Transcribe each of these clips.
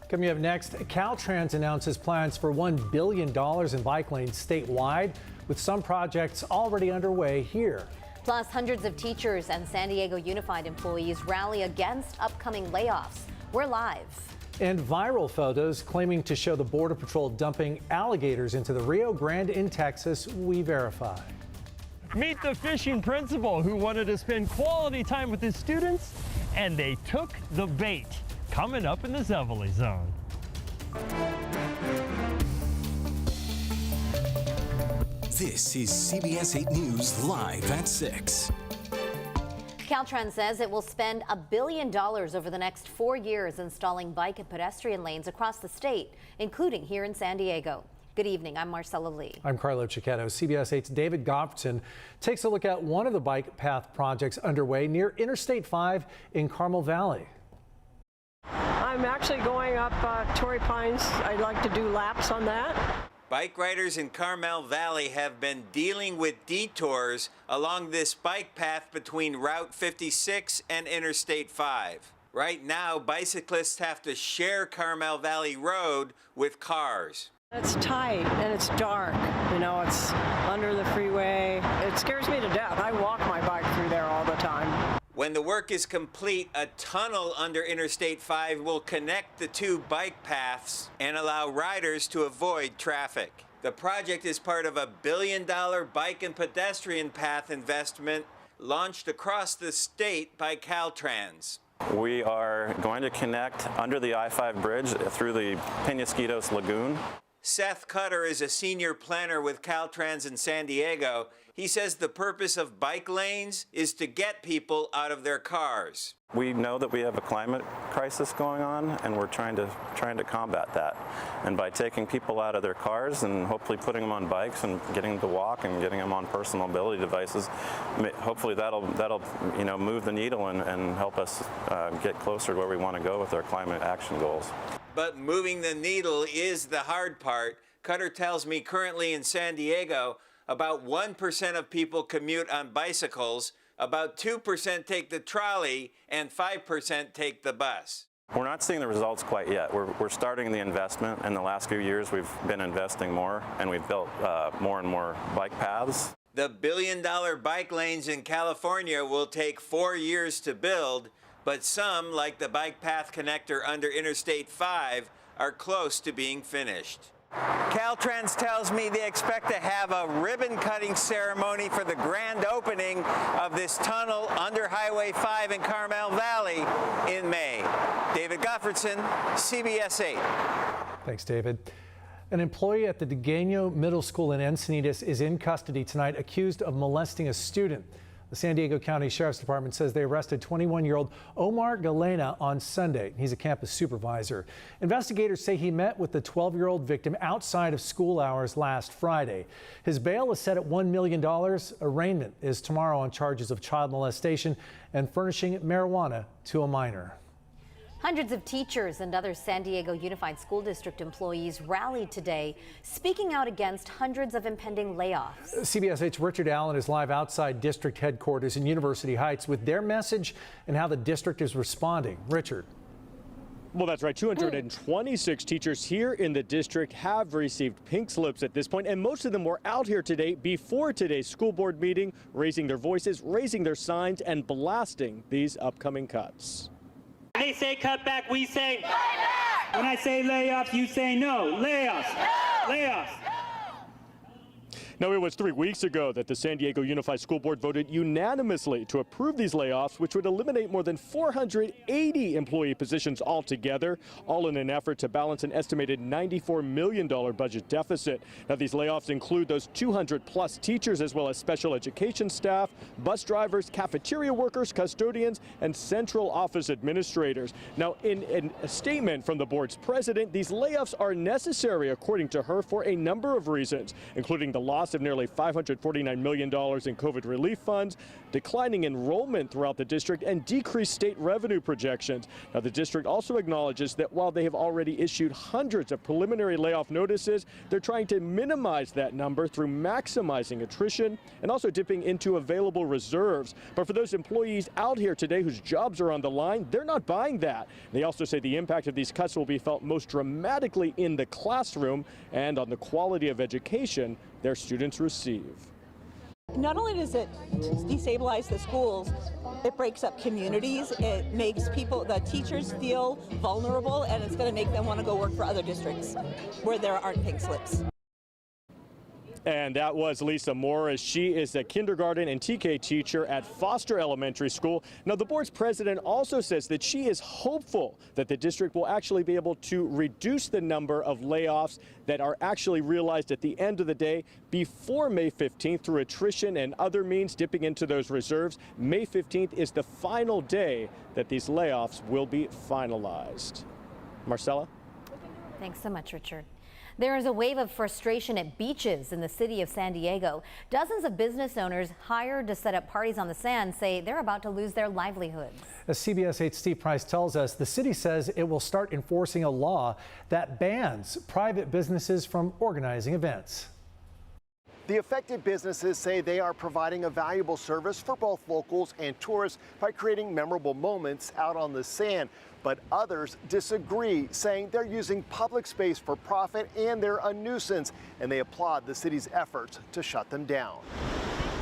Coming up next, Caltrans announces plans for $1 billion in bike lanes statewide, with some projects already underway here. Plus, hundreds of teachers and San Diego Unified employees rally against upcoming layoffs. We're live. And viral photos claiming to show the Border Patrol dumping alligators into the Rio Grande in Texas, we verify. Meet the fishing principal who wanted to spend quality time with his students, and they took the bait. Coming up in the Zeppeli Zone. This is CBS 8 News live at 6. Caltrans says it will spend $1 billion over the next 4 years installing bike and pedestrian lanes across the state, including here in San Diego. Good evening. I'm Marcella Lee. I'm Carlo Cicchetto. CBS 8's David Goffredson takes a look at one of the bike path projects underway near Interstate 5 in Carmel Valley. I'm actually going up Torrey Pines. I'd like to do laps on that. Bike riders in Carmel Valley have been dealing with detours along this bike path between Route 56 and Interstate 5. Right now, bicyclists have to share Carmel Valley Road with cars. It's tight and it's dark. You know, it's under the freeway. It scares me to death. I walk my bike through there all the time. When the work is complete, a tunnel under Interstate 5 will connect the two bike paths and allow riders to avoid traffic. The project is part of a $1 billion bike and pedestrian path investment launched across the state by Caltrans. We are going to connect under the I-5 bridge through the Penasquitos Lagoon. Seth Cutter is a senior planner with Caltrans in San Diego. He says the purpose of bike lanes is to get people out of their cars. We know that we have a climate crisis going on, and we're trying to combat that. And by taking people out of their cars and hopefully putting them on bikes and getting them to walk and getting them on personal mobility devices, hopefully that'll move the needle and help us get closer to where we want to go with our climate action goals. But moving the needle is the hard part. Cutter tells me currently in San Diego, about 1% of people commute on bicycles, about 2% take the trolley, and 5% take the bus. We're not seeing the results quite yet. We're starting the investment. In the last few years, we've been investing more, and we've built more and more bike paths. The $1 billion bike lanes in California will take 4 years to build, but some, like the bike path connector under Interstate 5, are close to being finished. Caltrans tells me they expect to have a ribbon-cutting ceremony for the grand opening of this tunnel under Highway 5 in Carmel Valley in May. David Goffredson, CBS 8. Thanks, David. An employee at the Degano Middle School in Encinitas is in custody tonight, accused of molesting a student. The San Diego County Sheriff's Department says they arrested 21-year-old Omar Galena on Sunday. He's a campus supervisor. Investigators say he met with the 12-year-old victim outside of school hours last Friday. His bail is set at $1 million. Arraignment is tomorrow on charges of child molestation and furnishing marijuana to a minor. Hundreds of teachers and other San Diego Unified School District employees rallied today, speaking out against hundreds of impending layoffs. CBS 8's Richard Allen is live outside district headquarters in University Heights with their message and how the district is responding. Richard. Well, that's right. 226 teachers here in the district have received pink slips at this point, and most of them were out here today before today's school board meeting, raising their voices, raising their signs, and blasting these upcoming cuts. When they say cutback, we say layback. When I say layoffs, you say no. Layoffs. No. Layoffs. Now, it was 3 weeks ago that the San Diego Unified School Board voted unanimously to approve these layoffs, which would eliminate more than 480 employee positions altogether, all in an effort to balance an estimated $94 million budget deficit. Now, these layoffs include those 200-plus teachers, as well as special education staff, bus drivers, cafeteria workers, custodians, and central office administrators. Now, in a statement from the board's president, these layoffs are necessary, according to her, for a number of reasons, including the loss loss of nearly $549 million in COVID relief funds, declining enrollment throughout the district, and decreased state revenue projections. Now, the district also acknowledges that while they have already issued hundreds of preliminary layoff notices, they're trying to minimize that number through maximizing attrition and also dipping into available reserves. But for those employees out here today whose jobs are on the line, they're not buying that. They also say the impact of these cuts will be felt most dramatically in the classroom and on the quality of education their students receive. Not only does it destabilize the schools, it breaks up communities. It makes the teachers feel vulnerable, and it's going to make them want to go work for other districts where there aren't pink slips. And that was Lisa Morris. She is a kindergarten and TK teacher at Foster Elementary School. Now, the board's president also says that she is hopeful that the district will actually be able to reduce the number of layoffs that are actually realized at the end of the day before May 15th through attrition and other means dipping into those reserves. May 15th is the final day that these layoffs will be finalized. Marcella? Thanks so much, Richard. There is a wave of frustration at beaches in the city of San Diego. Dozens of business owners hired to set up parties on the sand say they're about to lose their livelihoods. As CBS 8's Steve Price tells us, the city says it will start enforcing a law that bans private businesses from organizing events. The affected businesses say they are providing a valuable service for both locals and tourists by creating memorable moments out on the sand. But others disagree, saying they're using public space for profit and they're a nuisance, and they applaud the city's efforts to shut them down.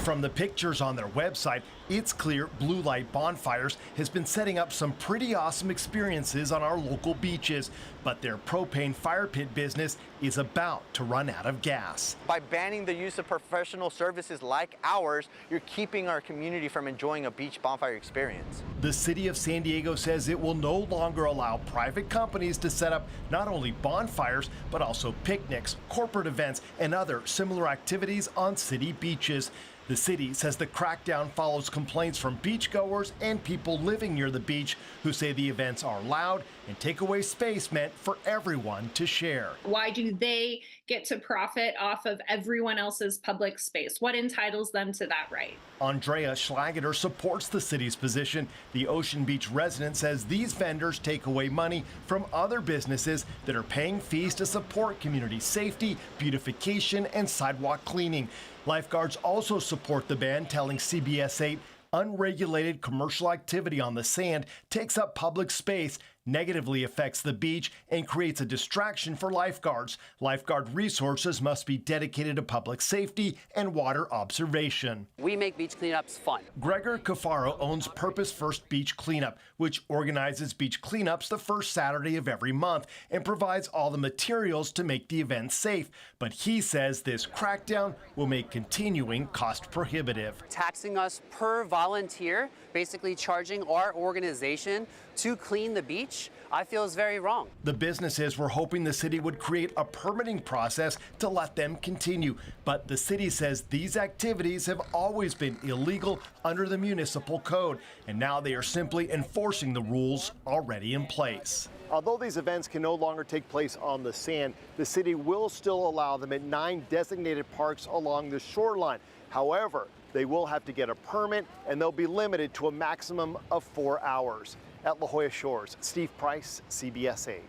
From the pictures on their website, it's clear Blue Light Bonfires has been setting up some pretty awesome experiences on our local beaches, but their propane fire pit business is about to run out of gas. By banning the use of professional services like ours, you're keeping our community from enjoying a beach bonfire experience. The city of San Diego says it will no longer allow private companies to set up not only bonfires, but also picnics, corporate events, and other similar activities on city beaches. The city says the crackdown follows complaints from beachgoers and people living near the beach who say the events are loud and take away space meant for everyone to share. Why do they get to profit off of everyone else's public space? What entitles them to that right? Andrea Schlageter supports the city's position. The Ocean Beach resident says these vendors take away money from other businesses that are paying fees to support community safety, beautification, and sidewalk cleaning. Lifeguards also support the ban, telling CBS 8 unregulated commercial activity on the sand takes up public space, negatively affects the beach, and creates a distraction for lifeguards. Lifeguard resources must be dedicated to public safety and water observation. We make beach cleanups fun. Gregor Cafaro owns Purpose First Beach Cleanup, which organizes beach cleanups the first Saturday of every month and provides all the materials to make the event safe. But he says this crackdown will make continuing cost prohibitive. Taxing us per volunteer, basically charging our organization to clean the beach, I feel is very wrong. The businesses were hoping the city would create a permitting process to let them continue, but the city says these activities have always been illegal under the municipal code, and now they are simply enforcing the rules already in place. Although these events can no longer take place on the sand, the city will still allow them at 9 designated parks along the shoreline. However, they will have to get a permit, and they'll be limited to a maximum of 4 hours. At La Jolla Shores, Steve Price, CBS 8.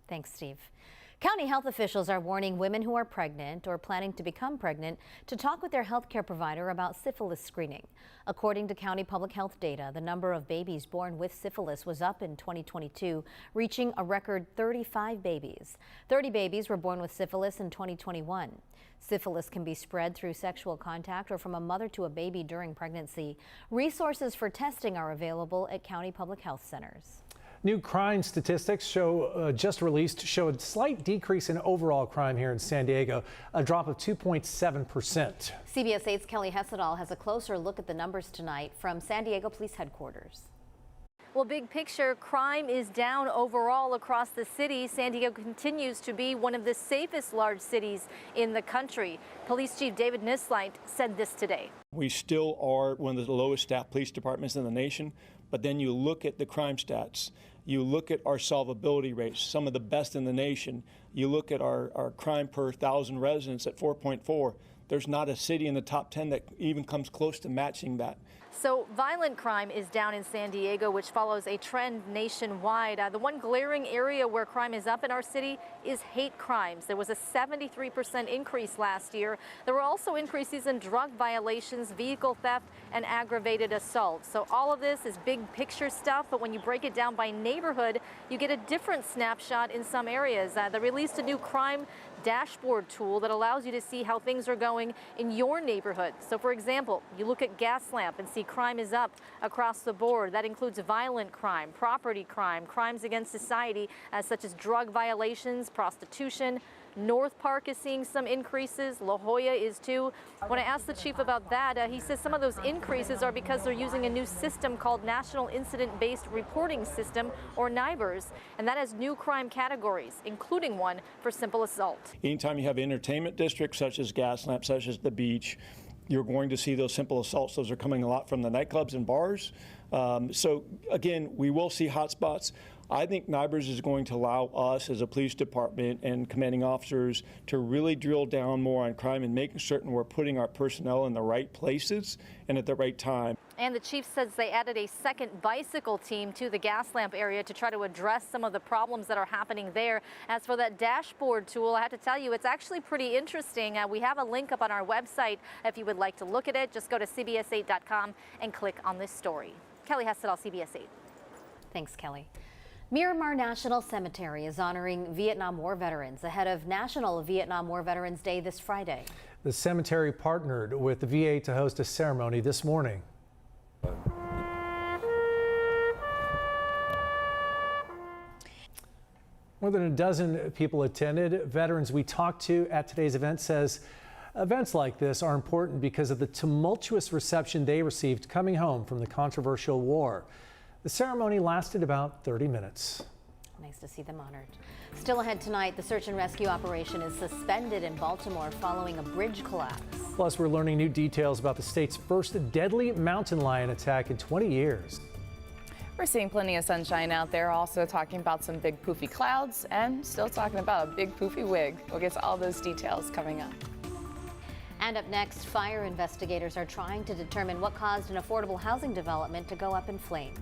Thanks, Steve. County health officials are warning women who are pregnant or planning to become pregnant to talk with their health care provider about syphilis screening. According to county public health data, the number of babies born with syphilis was up in 2022, reaching a record 35 babies. 30 babies were born with syphilis in 2021. Syphilis can be spread through sexual contact or from a mother to a baby during pregnancy. Resources for testing are available at county public health centers. New crime statistics just released show a slight decrease in overall crime here in San Diego, a drop of 2.7%. CBS 8's Kelly Hessedal has a closer look at the numbers tonight from San Diego Police Headquarters. Well, big picture, crime is down overall across the city. San Diego continues to be one of the safest large cities in the country. Police Chief David Nislight said this today. We still are one of the lowest staffed police departments in the nation, but then you look at the crime stats, you look at our solvability rates, some of the best in the nation. You look at our crime per 1,000 residents at 4.4. There's not a city in the top 10 that even comes close to matching that. So violent crime is down in San Diego, which follows a trend nationwide. The one glaring area where crime is up in our city is hate crimes. There was a 73% increase last year. There were also increases in drug violations, vehicle theft, and aggravated assault. So all of this is big picture stuff, but when you break it down by neighborhood, you get a different snapshot in some areas. They released a new crime dashboard tool that allows you to see how things are going in your neighborhood. So for example, you look at Gaslamp and see crime is up across the board. That includes violent crime, property crime, crimes against society, such as drug violations, prostitution. North Park is seeing some increases. La Jolla is too. When I asked the chief about that, he says some of those increases are because they're using a new system called National Incident-Based Reporting System, or NIBRS, and that has new crime categories, including one for simple assault. Anytime you have entertainment districts such as Gaslamp, such as the beach, you're going to see those simple assaults. Those are coming a lot from the nightclubs and bars. So again, we will see hotspots. I think NIBRS is going to allow us as a police department and commanding officers to really drill down more on crime and making certain we're putting our personnel in the right places and at the right time. And the chief says they added a second bicycle team to the Gaslamp area to try to address some of the problems that are happening there. As for that dashboard tool, I have to tell you, it's actually pretty interesting. We have a link up on our website. If you would like to look at it, just go to CBS8.com and click on this story. Kelly Hessedal, CBS 8. Thanks, Kelly. Miramar National Cemetery is honoring Vietnam War veterans ahead of National Vietnam War Veterans Day this Friday. The cemetery partnered with the VA to host a ceremony this morning. More than a dozen people attended. Veterans we talked to at today's event says events like this are important because of the tumultuous reception they received coming home from the controversial war. The ceremony lasted about 30 minutes. Nice to see them honored. Still ahead tonight, the search and rescue operation is suspended in Baltimore following a bridge collapse. Plus, we're learning new details about the state's first deadly mountain lion attack in 20 years. We're seeing plenty of sunshine out there, also talking about some big poofy clouds and still talking about a big poofy wig. We'll get to all those details coming up. And up next, fire investigators are trying to determine what caused an affordable housing development to go up in flames.